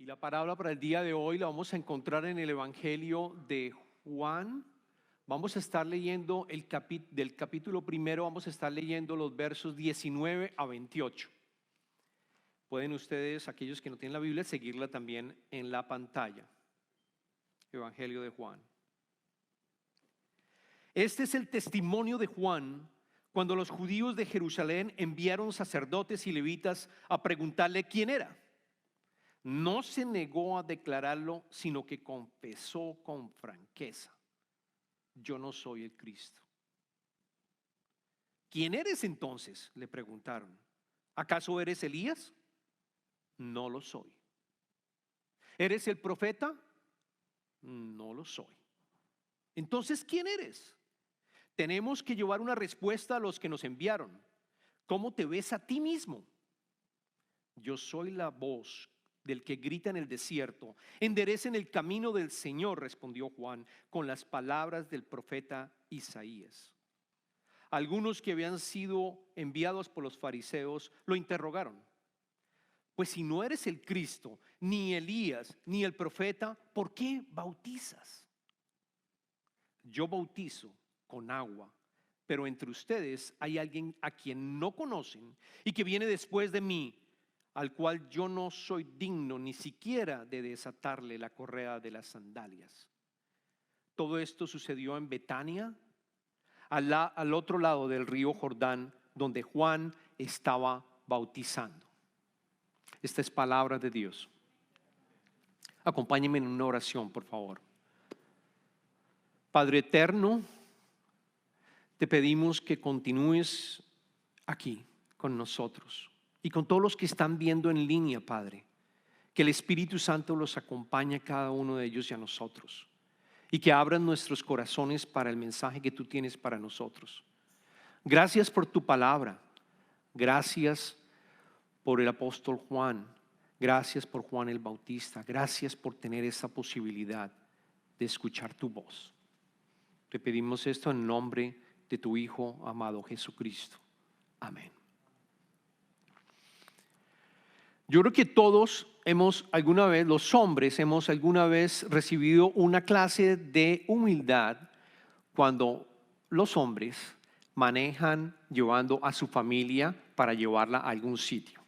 Y la parábola para el día de hoy la vamos a encontrar en el Evangelio de Juan. Vamos a estar leyendo del capítulo primero, vamos a estar leyendo los versos 19 a 28. Pueden ustedes, aquellos que no tienen la Biblia, seguirla también en la pantalla. Evangelio de Juan. Este es el testimonio de Juan cuando los judíos de Jerusalén enviaron sacerdotes y levitas a preguntarle quién era. No se negó a declararlo, sino que confesó con franqueza: yo no soy el Cristo. ¿Quién eres entonces?, le preguntaron. ¿Acaso eres Elías? No lo soy. ¿Eres el profeta? No lo soy. Entonces, ¿quién eres? Tenemos que llevar una respuesta a los que nos enviaron. ¿Cómo te ves a ti mismo? Yo soy la voz del que grita en el desierto: enderecen el camino del Señor, respondió Juan con las palabras del profeta Isaías. Algunos que habían sido enviados por los fariseos lo interrogaron: pues si no eres el Cristo, ni Elías, ni el profeta, ¿por qué bautizas? Yo bautizo con agua, pero entre ustedes hay alguien a quien no conocen y que viene después de mí, al cual yo no soy digno ni siquiera de desatarle la correa de las sandalias. Todo esto sucedió en Betania, al otro lado del río Jordán, donde Juan estaba bautizando. Esta es palabra de Dios. Acompáñenme en una oración, por favor. Padre eterno, te pedimos que continúes aquí con nosotros y con todos los que están viendo en línea, Padre. Que el Espíritu Santo los acompañe a cada uno de ellos y a nosotros, y que abran nuestros corazones para el mensaje que tú tienes para nosotros. Gracias por tu palabra. Gracias por el apóstol Juan. Gracias por Juan el Bautista. Gracias por tener esa posibilidad de escuchar tu voz. Te pedimos esto en nombre de tu Hijo amado Jesucristo. Amén. Yo creo que todos hemos alguna vez, los hombres hemos alguna vez recibido una clase de humildad cuando los hombres manejan llevando a su familia para llevarla a algún sitio.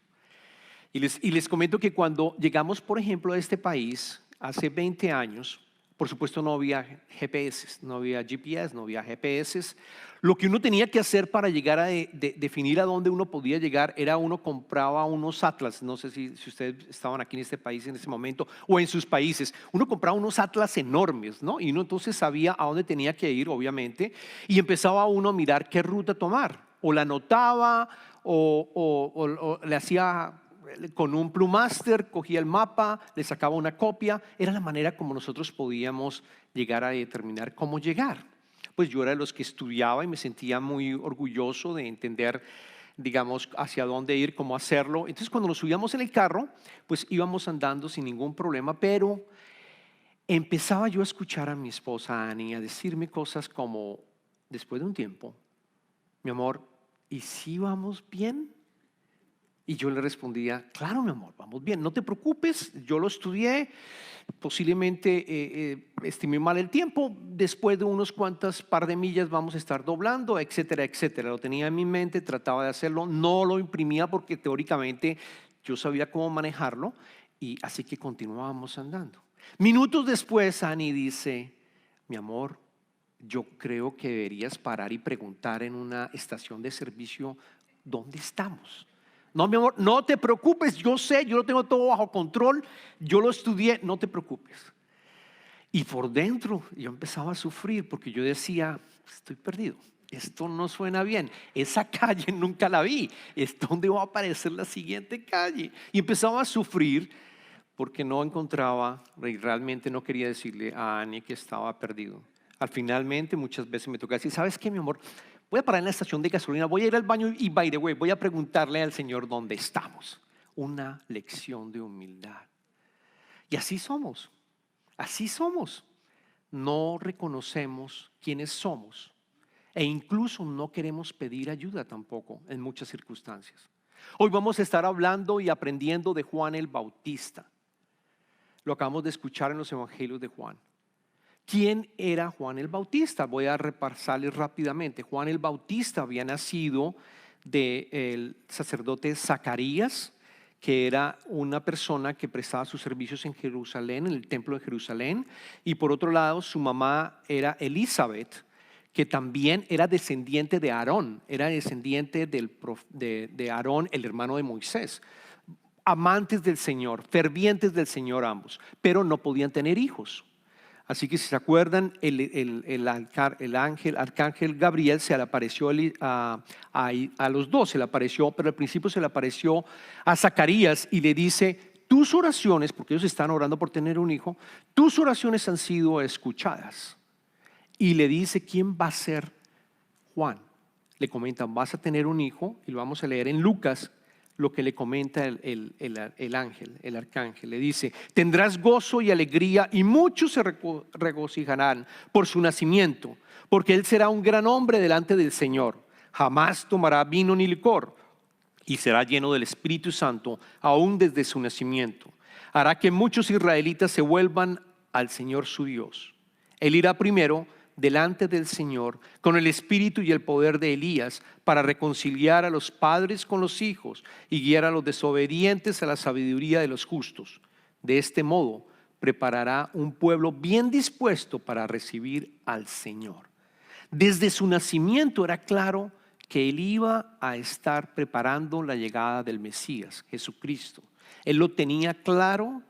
Y les comento que cuando llegamos, por ejemplo, a este país hace 20 años, por supuesto no había GPS, no había GPS, no había GPS. Lo que uno tenía que hacer para llegar a definir a dónde uno podía llegar era uno compraba unos atlas. No sé si ustedes estaban aquí en este país en ese momento o en sus países. Uno compraba unos atlas enormes, ¿no? Y uno entonces sabía a dónde tenía que ir, obviamente, y empezaba uno a mirar qué ruta tomar. O la anotaba o le hacía con un Plumaster, cogía el mapa, le sacaba una copia. Era la manera como nosotros podíamos llegar a determinar cómo llegar. Pues yo era de los que estudiaba y me sentía muy orgulloso de entender, digamos, hacia dónde ir, cómo hacerlo. Entonces cuando nos subíamos en el carro, pues íbamos andando sin ningún problema, pero empezaba yo a escuchar a mi esposa Annie a decirme cosas como, después de un tiempo: mi amor, ¿y si vamos bien? Y yo le respondía: claro, mi amor, vamos bien, no te preocupes, yo lo estudié, posiblemente estimé mal el tiempo, después de unos cuantas par de millas vamos a estar doblando, etcétera, etcétera. Lo tenía en mi mente, trataba de hacerlo, no lo imprimía porque teóricamente yo sabía cómo manejarlo, y así que continuábamos andando. Minutos después Annie dice: mi amor, yo creo que deberías parar y preguntar en una estación de servicio dónde estamos. No, mi amor, no te preocupes, yo sé, yo lo tengo todo bajo control, yo lo estudié, no te preocupes. Y por dentro yo empezaba a sufrir porque yo decía: estoy perdido, esto no suena bien, esa calle nunca la vi, ¿dónde va a aparecer la siguiente calle? Y empezaba a sufrir porque no encontraba, y realmente no quería decirle a Annie que estaba perdido. Finalmente muchas veces me toca decir: ¿sabes qué, mi amor? Voy a parar en la estación de gasolina, voy a ir al baño y, by the way, voy a preguntarle al Señor dónde estamos. Una lección de humildad. Y así somos, así somos. No reconocemos quiénes somos e incluso no queremos pedir ayuda tampoco en muchas circunstancias. Hoy vamos a estar hablando y aprendiendo de Juan el Bautista. lo acabamos de escuchar en los evangelios de Juan. ¿Quién era Juan el Bautista? Voy a repasarles rápidamente. Juan el Bautista había nacido del sacerdote Zacarías, que era una persona que prestaba sus servicios en Jerusalén, en el templo de Jerusalén. Y por otro lado, su mamá era Elizabeth, que también era descendiente de Aarón, era descendiente de Aarón, el hermano de Moisés. Amantes del Señor, fervientes del Señor ambos, pero no podían tener hijos. Así que si se acuerdan, el arcángel Gabriel se le apareció a los dos, se le apareció, pero al principio se le apareció a Zacarías y le dice: tus oraciones, porque ellos están orando por tener un hijo, tus oraciones han sido escuchadas. Y le dice quién va a ser Juan. Le comentan: vas a tener un hijo, y lo vamos a leer en Lucas. Lo que le comenta el ángel, el arcángel, le dice: tendrás gozo y alegría, y muchos se regocijarán por su nacimiento, porque él será un gran hombre delante del Señor. Jamás tomará vino ni licor, y será lleno del Espíritu Santo aún desde su nacimiento. Hará que muchos israelitas se vuelvan al Señor su Dios. Él irá primero delante del Señor con el espíritu y el poder de Elías, para reconciliar a los padres con los hijos y guiar a los desobedientes a la sabiduría de los justos. De este modo preparará un pueblo bien dispuesto para recibir al Señor. Desde su nacimiento era claro que él iba a estar preparando la llegada del Mesías, Jesucristo. Él lo tenía claro,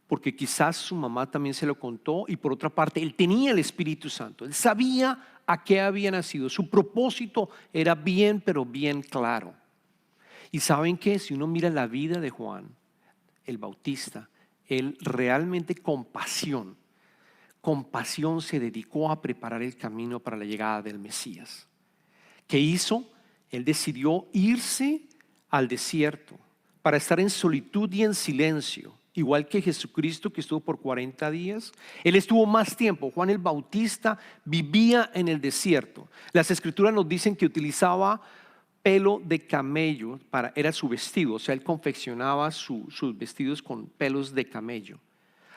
porque quizás su mamá también se lo contó, y por otra parte él tenía el Espíritu Santo. Él sabía a qué había nacido. Su propósito era bien, pero bien claro. Y ¿saben qué? Si uno mira la vida de Juan el Bautista, él realmente con pasión se dedicó a preparar el camino para la llegada del Mesías. ¿Qué hizo? Él decidió irse al desierto para estar en solitud y en silencio. Igual que Jesucristo, que estuvo por 40 días, él estuvo más tiempo. Juan el Bautista vivía en el desierto. Las escrituras nos dicen que utilizaba pelo de camello, era su vestido. O sea, él confeccionaba sus vestidos con pelos de camello.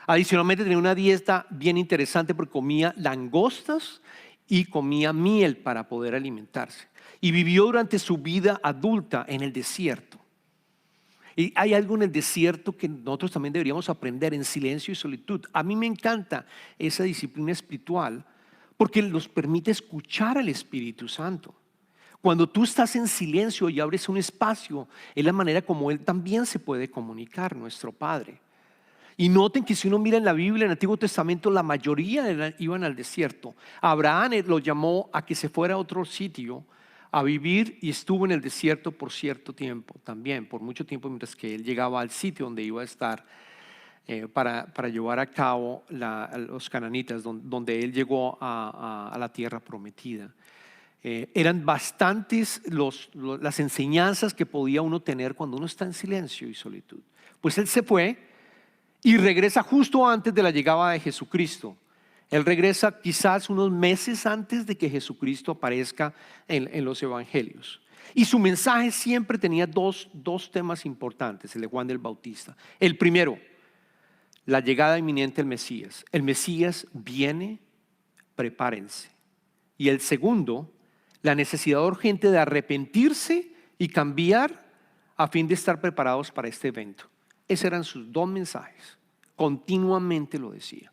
Adicionalmente tenía una dieta bien interesante, porque comía langostas y comía miel para poder alimentarse. Y vivió durante su vida adulta en el desierto. Y hay algo en el desierto que nosotros también deberíamos aprender: en silencio y solitud. A mí me encanta esa disciplina espiritual, porque nos permite escuchar al Espíritu Santo. Cuando tú estás en silencio y abres un espacio, es la manera como Él también se puede comunicar, nuestro Padre. Y noten que si uno mira en la Biblia, en el Antiguo Testamento, la mayoría iban al desierto. Abraham lo llamó a que se fuera a otro sitio a vivir, y estuvo en el desierto por cierto tiempo también, por mucho tiempo, mientras que él llegaba al sitio donde iba a estar para llevar a cabo los cananitas, donde él llegó a la tierra prometida. Eran bastantes las enseñanzas que podía uno tener cuando uno está en silencio y solitud. Pues él se fue y regresa justo antes de la llegada de Jesucristo. Él regresa quizás unos meses antes de que Jesucristo aparezca en los evangelios. Y su mensaje siempre tenía dos temas importantes, el de Juan el Bautista. El primero: la llegada inminente del Mesías. El Mesías viene, prepárense. Y el segundo: la necesidad urgente de arrepentirse y cambiar a fin de estar preparados para este evento. Esos eran sus dos mensajes. Continuamente lo decía.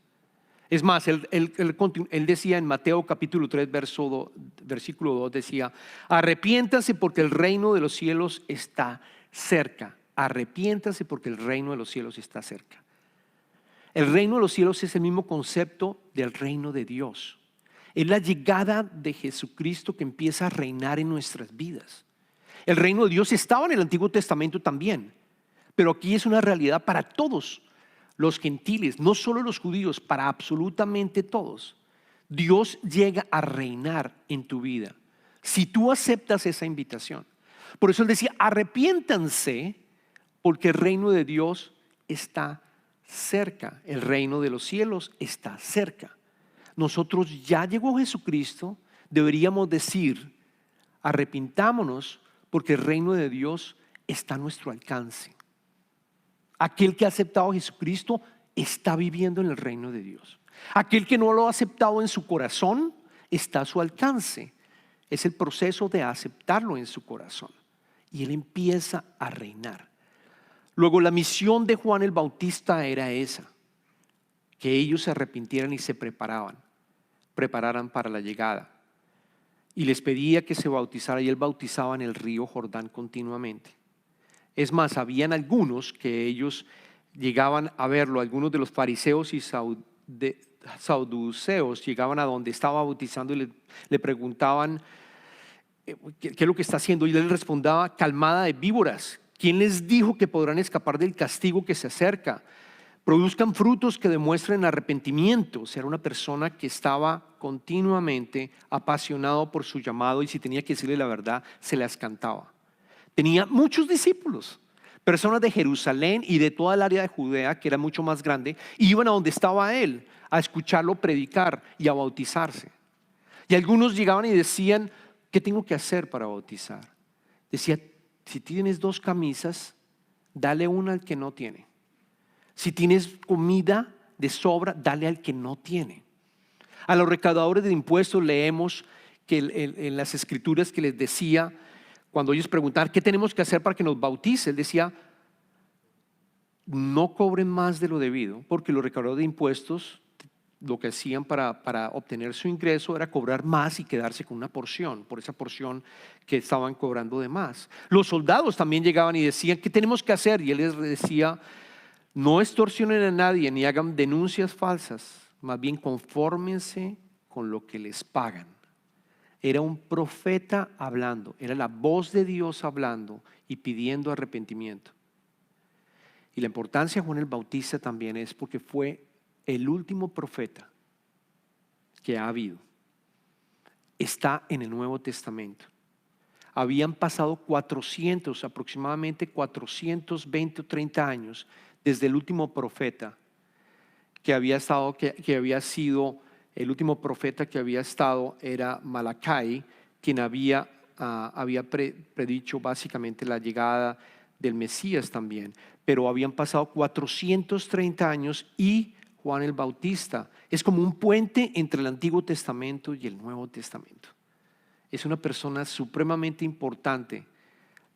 Es más, él decía en Mateo capítulo 3, versículo 2, decía: arrepiéntanse porque el reino de los cielos está cerca. Arrepiéntanse porque el reino de los cielos está cerca. El reino de los cielos es el mismo concepto del reino de Dios. Es la llegada de Jesucristo que empieza a reinar en nuestras vidas. El reino de Dios estaba en el Antiguo Testamento también, pero aquí es una realidad para todos los gentiles, no solo los judíos, para absolutamente todos. Dios llega a reinar en tu vida si tú aceptas esa invitación. Por eso él decía: arrepiéntanse porque el reino de Dios está cerca, el reino de los cielos está cerca. Nosotros, ya llegó Jesucristo, deberíamos decir: arrepintámonos porque el reino de Dios está a nuestro alcance. Aquel que ha aceptado a Jesucristo está viviendo en el reino de Dios. Aquel que no lo ha aceptado en su corazón está a su alcance. Es el proceso de aceptarlo en su corazón. Y él empieza a reinar. Luego la misión de Juan el Bautista era esa: que ellos se arrepintieran y se prepararan para la llegada. Y les pedía que se bautizara, y él bautizaba en el río Jordán continuamente. Es más, habían algunos que ellos llegaban a verlo, algunos de los fariseos y saduceos llegaban a donde estaba bautizando y le preguntaban ¿qué es lo que está haciendo? Y él les respondía: calmada de víboras, ¿quién les dijo que podrán escapar del castigo que se acerca? Produzcan frutos que demuestren arrepentimiento. O sea, era una persona que estaba continuamente apasionado por su llamado, y si tenía que decirle la verdad, se las cantaba. Tenía muchos discípulos, personas de Jerusalén y de toda el área de Judea, que era mucho más grande, y iban a donde estaba él a escucharlo predicar y a bautizarse. Y algunos llegaban y decían: ¿qué tengo que hacer para bautizar? Decía: si tienes 2 camisas, dale una al que no tiene. Si tienes comida de sobra, dale al que no tiene. A los recaudadores de impuestos leemos que en las escrituras que les decía, cuando ellos preguntaban ¿qué tenemos que hacer para que nos bautice?, él decía: no cobren más de lo debido, porque los recaudadores de impuestos lo que hacían para obtener su ingreso era cobrar más y quedarse con una porción, por esa porción que estaban cobrando de más. Los soldados también llegaban y decían: ¿qué tenemos que hacer? Y él les decía: no extorsionen a nadie ni hagan denuncias falsas, más bien confórmense con lo que les pagan. Era un profeta hablando, era la voz de Dios hablando y pidiendo arrepentimiento. Y la importancia de Juan el Bautista también es porque fue el último profeta que ha habido. Está en el Nuevo Testamento. Habían pasado aproximadamente 420 o 30 años desde el último profeta que había sido el último profeta que había estado, era Malachi, quien había predicho básicamente la llegada del Mesías también. Pero habían pasado 430 años y Juan el Bautista es como un puente entre el Antiguo Testamento y el Nuevo Testamento. Es una persona supremamente importante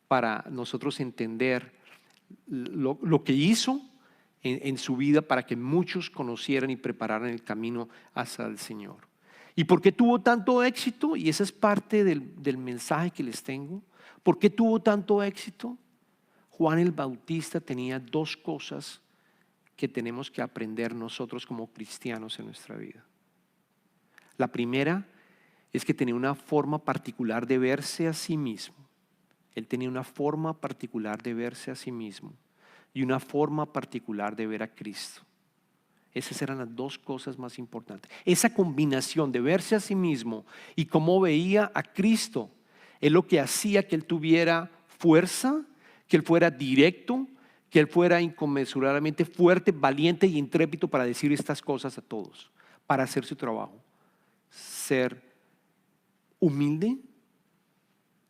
para nosotros entender lo que hizo en su vida, para que muchos conocieran y prepararan el camino hacia el Señor. ¿Y por qué tuvo tanto éxito? Y esa es parte del mensaje que les tengo. ¿Por qué tuvo tanto éxito? Juan el Bautista tenía 2 cosas que tenemos que aprender nosotros como cristianos en nuestra vida. La primera es que tenía una forma particular de verse a sí mismo. Él tenía una forma particular de verse a sí mismo y una forma particular de ver a Cristo. Esas eran las 2 cosas más importantes. Esa combinación de verse a sí mismo y cómo veía a Cristo es lo que hacía que él tuviera fuerza, que él fuera directo, que él fuera inconmensurablemente fuerte, valiente y intrépido para decir estas cosas a todos, para hacer su trabajo. Ser humilde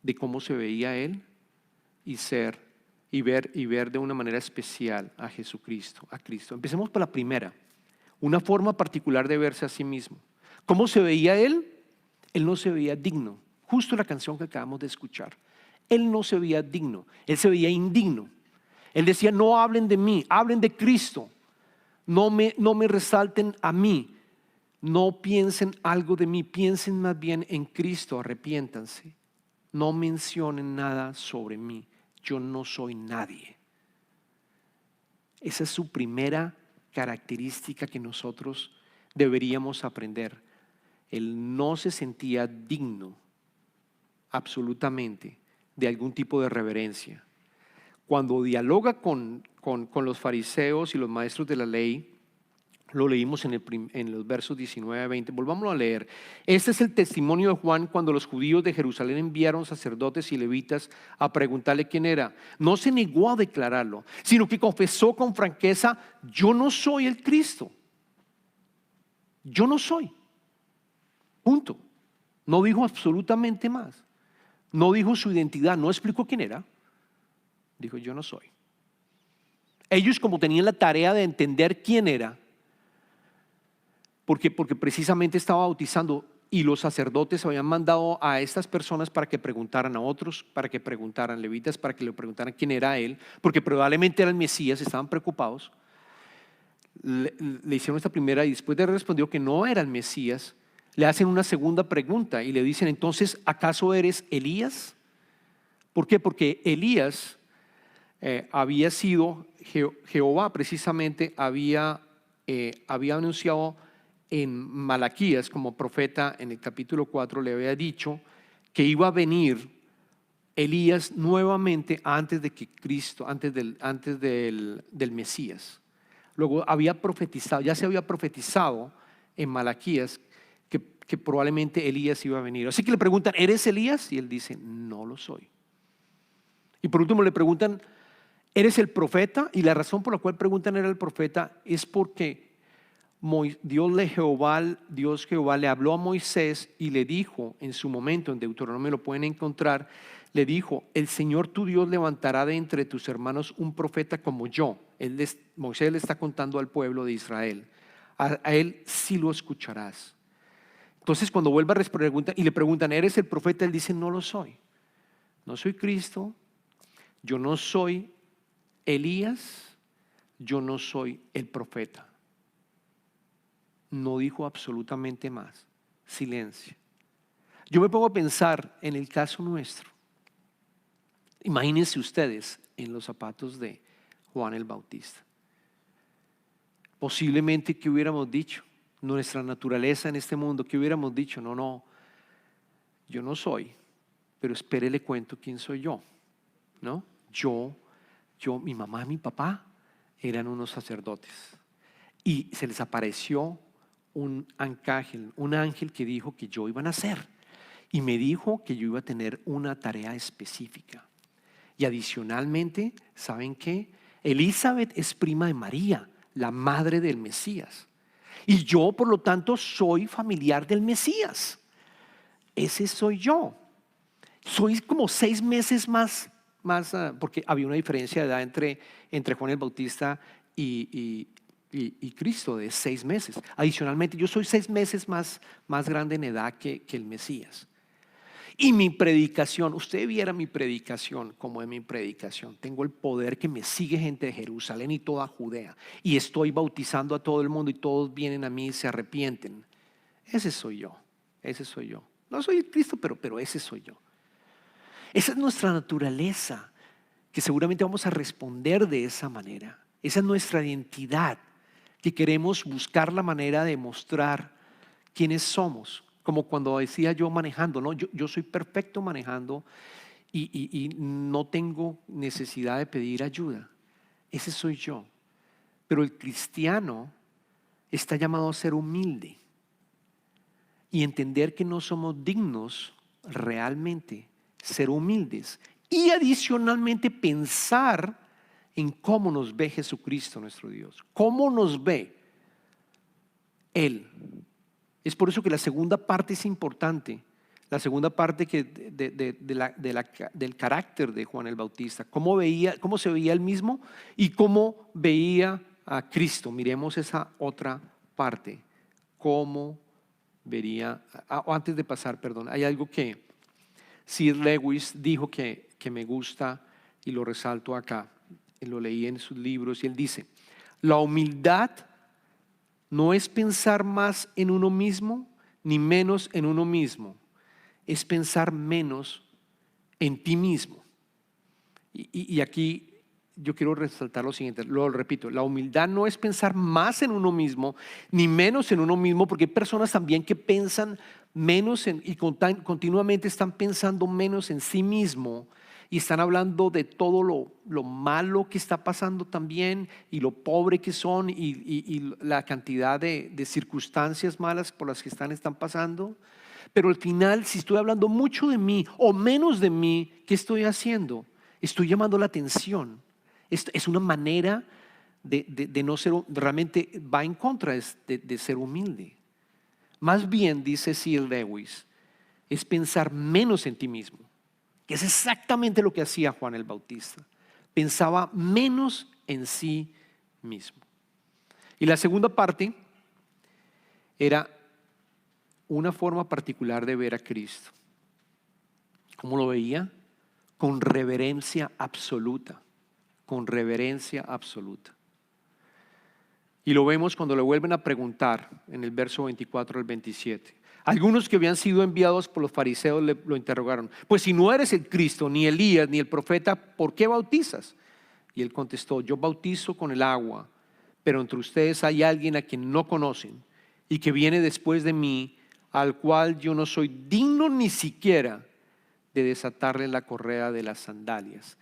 de cómo se veía él y ver de una manera especial a Jesucristo, a Cristo. Empecemos por la primera, una forma particular de verse a sí mismo. ¿Cómo se veía él? Él no se veía digno. Justo la canción que acabamos de escuchar. Él no se veía digno, él se veía indigno. Él decía: no hablen de mí, hablen de Cristo. No me resalten a mí. No piensen algo de mí, piensen más bien en Cristo, arrepiéntanse. No mencionen nada sobre mí. Yo no soy nadie. Esa es su primera característica que nosotros deberíamos aprender. Él no se sentía digno absolutamente de algún tipo de reverencia. Cuando dialoga con los fariseos y los maestros de la ley, lo leímos en los versos 19 a 20. Volvámoslo a leer. Este es el testimonio de Juan cuando los judíos de Jerusalén enviaron sacerdotes y levitas a preguntarle quién era. No se negó a declararlo, sino que confesó con franqueza: yo no soy el Cristo. Yo no soy. Punto. No dijo absolutamente más. No dijo su identidad, no explicó quién era. Dijo: yo no soy. Ellos, como tenían la tarea de entender quién era, porque precisamente estaba bautizando, y los sacerdotes habían mandado a estas personas para que preguntaran a otros, para que preguntaran levitas, para que le preguntaran quién era él, porque probablemente era el Mesías, estaban preocupados. Le hicieron esta primera, y después de haber respondido que no era el Mesías, le hacen una segunda pregunta y le dicen: entonces, ¿acaso eres Elías? ¿Por qué? Porque Elías había sido, Jehová precisamente había anunciado en Malaquías como profeta, en el capítulo 4 le había dicho que iba a venir Elías nuevamente antes de que Cristo, antes del Mesías. Luego había profetizado, ya se había profetizado en Malaquías que probablemente Elías iba a venir. Así que le preguntan: ¿eres Elías? Y él dice: no lo soy. Y por último le preguntan: ¿eres el profeta? Y la razón por la cual preguntan ¿era el profeta? Es porque Dios Jehová le habló a Moisés y le dijo en su momento, en Deuteronomio lo pueden encontrar, le dijo: el Señor tu Dios levantará de entre tus hermanos un profeta como yo. Moisés le está contando al pueblo de Israel: a él sí lo escucharás. Entonces, cuando vuelve a responder y le preguntan: ¿eres el profeta? Él dice: no lo soy. No soy Cristo, yo no soy Elías, yo no soy el profeta. No dijo absolutamente más. Silencio. Yo me pongo a pensar en el caso nuestro. Imagínense ustedes en los zapatos de Juan el Bautista. Posiblemente, ¿qué hubiéramos dicho? Nuestra naturaleza en este mundo, ¿qué hubiéramos dicho? No, yo no soy, pero espere, le cuento quién soy yo, ¿no? Yo, mi mamá y mi papá eran unos sacerdotes y se les apareció un ángel que dijo que yo iba a nacer y me dijo que yo iba a tener una tarea específica. Y adicionalmente, ¿saben qué? Elizabeth es prima de María, la madre del Mesías. Y yo, por lo tanto, soy familiar del Mesías. Ese soy yo. Soy como 6 meses más porque había una diferencia de edad entre Juan el Bautista y Cristo de 6 meses. Adicionalmente, yo soy 6 meses más grande en edad que el Mesías. Y mi predicación, usted viera mi predicación como es mi predicación. Tengo el poder que me sigue gente de Jerusalén y toda Judea. Y estoy bautizando a todo el mundo y todos vienen a mí y se arrepienten. Ese soy yo, ese soy yo. No soy el Cristo, pero ese soy yo. Esa es nuestra naturaleza, que seguramente vamos a responder de esa manera. Esa es nuestra identidad, que queremos buscar la manera de mostrar quiénes somos. Como cuando decía yo manejando, ¿no? Yo soy perfecto manejando y no tengo necesidad de pedir ayuda. Ese soy yo. Pero el cristiano está llamado a ser humilde y entender que no somos dignos realmente, ser humildes y adicionalmente pensar en cómo nos ve Jesucristo nuestro Dios, cómo nos ve Él. Es por eso que la segunda parte es importante, la segunda parte del carácter de Juan el Bautista, cómo se veía él mismo y cómo veía a Cristo. Miremos esa otra parte, cómo vería. Antes de pasar, perdón, hay algo que Sir Lewis dijo que me gusta y lo resalto acá. Lo leí en sus libros y él dice: la humildad no es pensar más en uno mismo ni menos en uno mismo, es pensar menos en ti mismo. Y aquí yo quiero resaltar lo siguiente, lo repito: la humildad no es pensar más en uno mismo ni menos en uno mismo, porque hay personas también que piensan menos y continuamente están pensando menos en sí mismo. Y están hablando de todo lo malo que está pasando también y lo pobre que son y la cantidad de circunstancias malas por las que están pasando. Pero al final, si estoy hablando mucho de mí o menos de mí, ¿qué estoy haciendo? Estoy llamando la atención. Es una manera de no ser, realmente va en contra de ser humilde. Más bien, dice C.S. Lewis, es pensar menos en ti mismo. Que es exactamente lo que hacía Juan el Bautista. Pensaba menos en sí mismo. Y la segunda parte era una forma particular de ver a Cristo. ¿Cómo lo veía? Con reverencia absoluta, con reverencia absoluta. Y lo vemos cuando le vuelven a preguntar en el verso 24 al 27. Algunos que habían sido enviados por los fariseos lo interrogaron: pues si no eres el Cristo, ni Elías, ni el profeta, ¿por qué bautizas? Y él contestó: yo bautizo con el agua, pero entre ustedes hay alguien a quien no conocen y que viene después de mí, al cual yo no soy digno ni siquiera de desatarle la correa de las sandalias.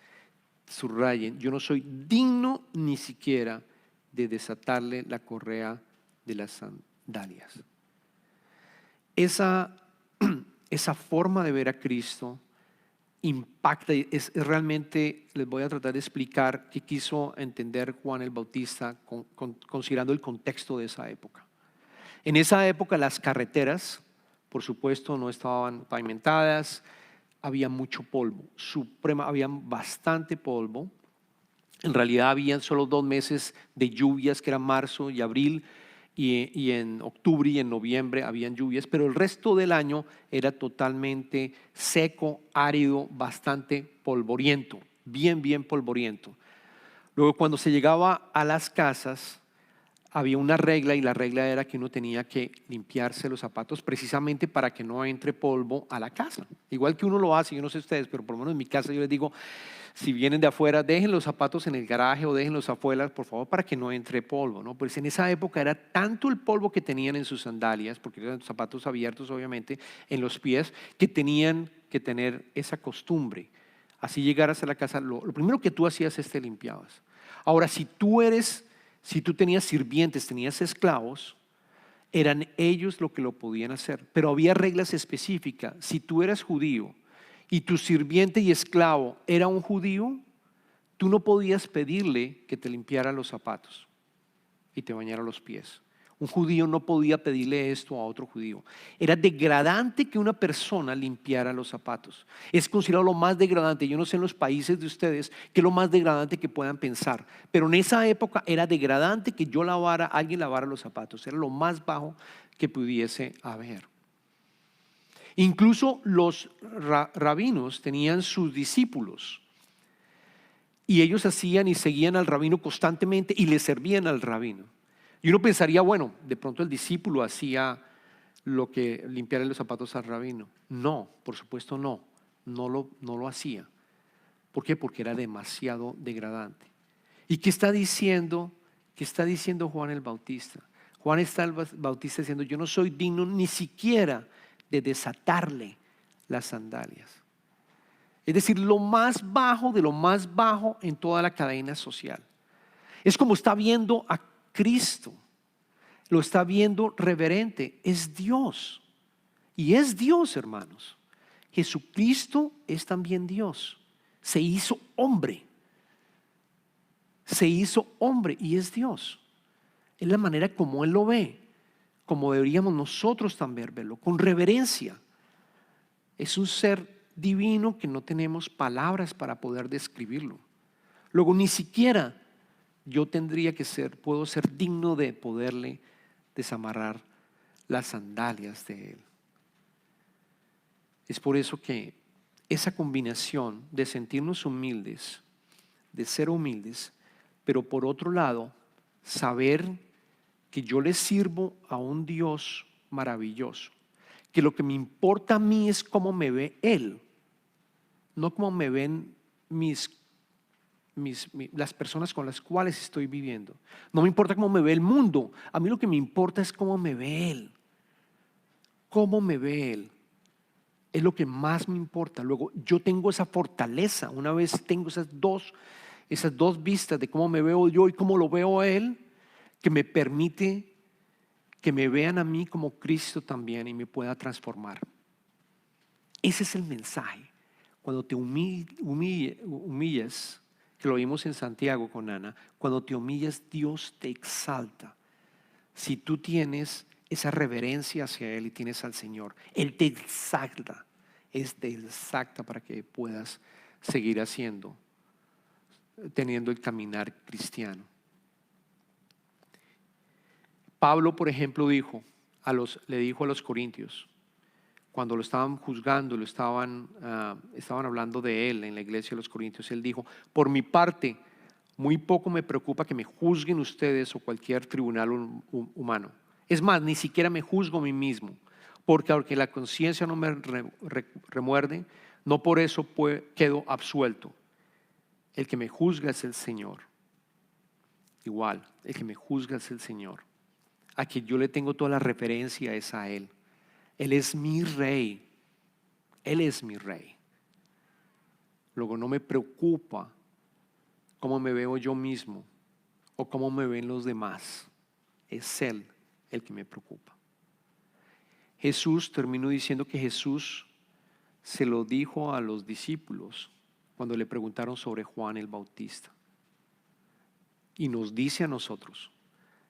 Subrayen: yo no soy digno ni siquiera de desatarle la correa de las sandalias. Esa forma de ver a Cristo impacta, es realmente, les voy a tratar de explicar qué quiso entender Juan el Bautista considerando el contexto de esa época. En esa época las carreteras, por supuesto, no estaban pavimentadas, había mucho polvo, había bastante polvo. En realidad habían solo 2 meses de lluvias, que eran marzo y abril, y en octubre y en noviembre habían lluvias, pero el resto del año era totalmente seco, árido, bastante polvoriento, bien polvoriento. Luego, cuando se llegaba a las casas, había una regla, y la regla era que uno tenía que limpiarse los zapatos precisamente para que no entre polvo a la casa. Igual que uno lo hace, yo no sé ustedes, pero por lo menos en mi casa yo les digo: si vienen de afuera, dejen los zapatos en el garaje o déjenlos afuera, por favor, para que no entre polvo, ¿no? Pues en esa época era tanto el polvo que tenían en sus sandalias, porque eran zapatos abiertos obviamente, en los pies, que tenían que tener esa costumbre. Así llegaras a la casa, lo primero que tú hacías es te limpiabas. Ahora, si tú tenías sirvientes, tenías esclavos, eran ellos lo que lo podían hacer, pero había reglas específicas. Si tú eras judío y tu sirviente y esclavo era un judío, tú no podías pedirle que te limpiara los zapatos y te bañara los pies. Un judío no podía pedirle esto a otro judío. Era degradante que una persona limpiara los zapatos. Es considerado lo más degradante. Yo no sé en los países de ustedes qué es lo más degradante que puedan pensar, pero en esa época era degradante que alguien lavara los zapatos. Era lo más bajo que pudiese haber. Incluso los rabinos tenían sus discípulos, y ellos hacían y seguían al rabino constantemente y le servían al rabino. Y uno pensaría, bueno, de pronto el discípulo hacía lo que limpiarle los zapatos al rabino. No, por supuesto no lo hacía. ¿Por qué? Porque era demasiado degradante. ¿Y qué está diciendo? ¿Qué está diciendo Juan el Bautista? Juan el Bautista diciendo: yo no soy digno ni siquiera de desatarle las sandalias. Es decir, lo más bajo de lo más bajo en toda la cadena social. Es como está viendo a Cristo, lo está viendo reverente. Es Dios, y es Dios, hermanos. Jesucristo es también Dios. Se hizo hombre y es Dios. Es la manera como Él lo ve, como deberíamos nosotros también verlo, con reverencia. Es un ser divino que no tenemos palabras para poder describirlo. Luego, ni siquiera puedo ser digno de poderle desamarrar las sandalias de Él. Es por eso que esa combinación de sentirnos humildes, de ser humildes, pero por otro lado, saber que yo le sirvo a un Dios maravilloso, que lo que me importa a mí es cómo me ve Él, no cómo me ven las personas con las cuales estoy viviendo. No me importa cómo me ve el mundo, a mí lo que me importa es cómo me ve Él. Cómo me ve Él es lo que más me importa. Luego, yo tengo esa fortaleza, una vez tengo esas dos vistas de cómo me veo yo y cómo lo veo a Él, que me permite que me vean a mí como Cristo también y me pueda transformar. Ese es el mensaje. Cuando te humillas, que lo vimos en Santiago con Ana, cuando te humillas, Dios te exalta. Si tú tienes esa reverencia hacia Él y tienes al Señor, Él te exalta para que puedas seguir haciendo teniendo el caminar cristiano. Pablo, por ejemplo, le dijo a los corintios, cuando lo estaban juzgando, estaban hablando de él en la iglesia de los corintios, él dijo: por mi parte, muy poco me preocupa que me juzguen ustedes o cualquier tribunal humano. Es más, ni siquiera me juzgo a mí mismo, porque aunque la conciencia no me remuerde, no por eso quedo absuelto. El que me juzga es el Señor. Igual, el que me juzga es el Señor. A quien yo le tengo toda la referencia es a Él. Él es mi rey. Él es mi rey. Luego no me preocupa cómo me veo yo mismo o cómo me ven los demás. Es Él el que me preocupa. Jesús, terminó diciendo que Jesús se lo dijo a los discípulos cuando le preguntaron sobre Juan el Bautista. Y nos dice a nosotros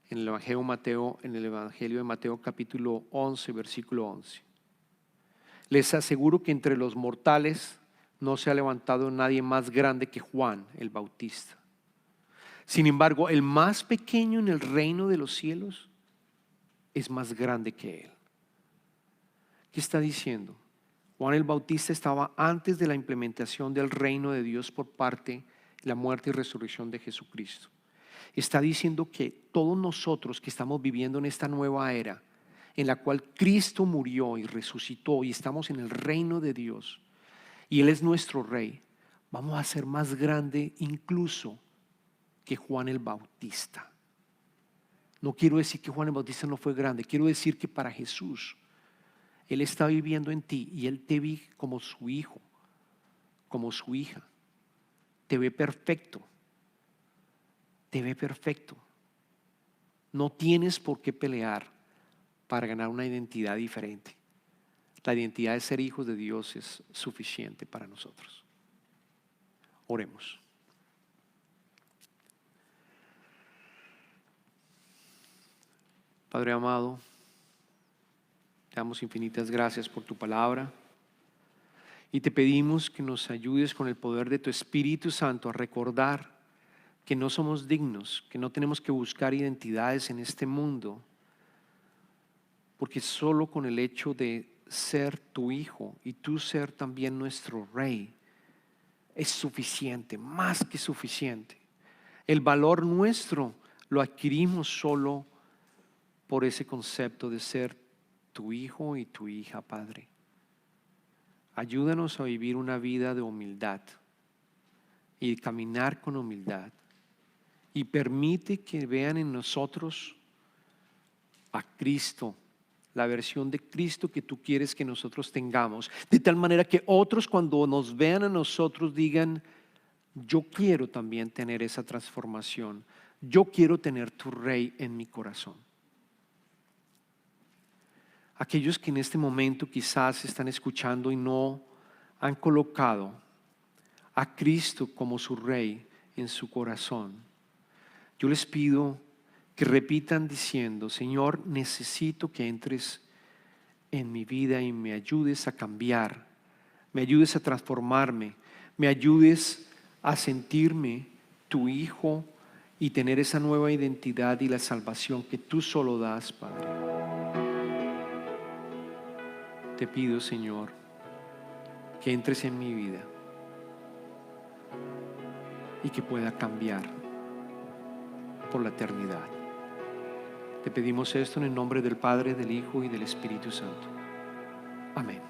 en el Evangelio de Mateo capítulo 11, versículo 11. Les aseguro que entre los mortales no se ha levantado nadie más grande que Juan el Bautista. Sin embargo, el más pequeño en el reino de los cielos es más grande que él. ¿Qué está diciendo? Juan el Bautista estaba antes de la implementación del reino de Dios por parte de la muerte y resurrección de Jesucristo. Está diciendo que todos nosotros que estamos viviendo en esta nueva era, en la cual Cristo murió y resucitó y estamos en el reino de Dios y Él es nuestro Rey, vamos a ser más grande incluso que Juan el Bautista. No quiero decir que Juan el Bautista no fue grande, quiero decir que para Jesús, Él está viviendo en ti y Él te ve como su hijo, como su hija. Te ve perfecto. Te ve perfecto. No tienes por qué pelear para ganar una identidad diferente. La identidad de ser hijos de Dios es suficiente para nosotros. Oremos. Padre amado, te damos infinitas gracias por tu palabra y te pedimos que nos ayudes con el poder de tu Espíritu Santo a recordar que no somos dignos, que no tenemos que buscar identidades en este mundo, porque solo con el hecho de ser tu hijo y tú ser también nuestro rey es suficiente, más que suficiente. El valor nuestro lo adquirimos solo por ese concepto de ser tu hijo y tu hija, Padre. Ayúdanos a vivir una vida de humildad y caminar con humildad. Y permite que vean en nosotros a Cristo, la versión de Cristo que tú quieres que nosotros tengamos, de tal manera que otros cuando nos vean a nosotros digan: yo quiero también tener esa transformación, yo quiero tener tu Rey en mi corazón. Aquellos que en este momento quizás están escuchando y no han colocado a Cristo como su Rey en su corazón, yo les pido que repitan diciendo: Señor, necesito que entres en mi vida y me ayudes a cambiar, me ayudes a transformarme, me ayudes a sentirme tu hijo y tener esa nueva identidad y la salvación que tú solo das, Padre. Te pido, Señor, que entres en mi vida y que pueda cambiar por la eternidad. Te pedimos esto en el nombre del Padre, del Hijo y del Espíritu Santo. Amén.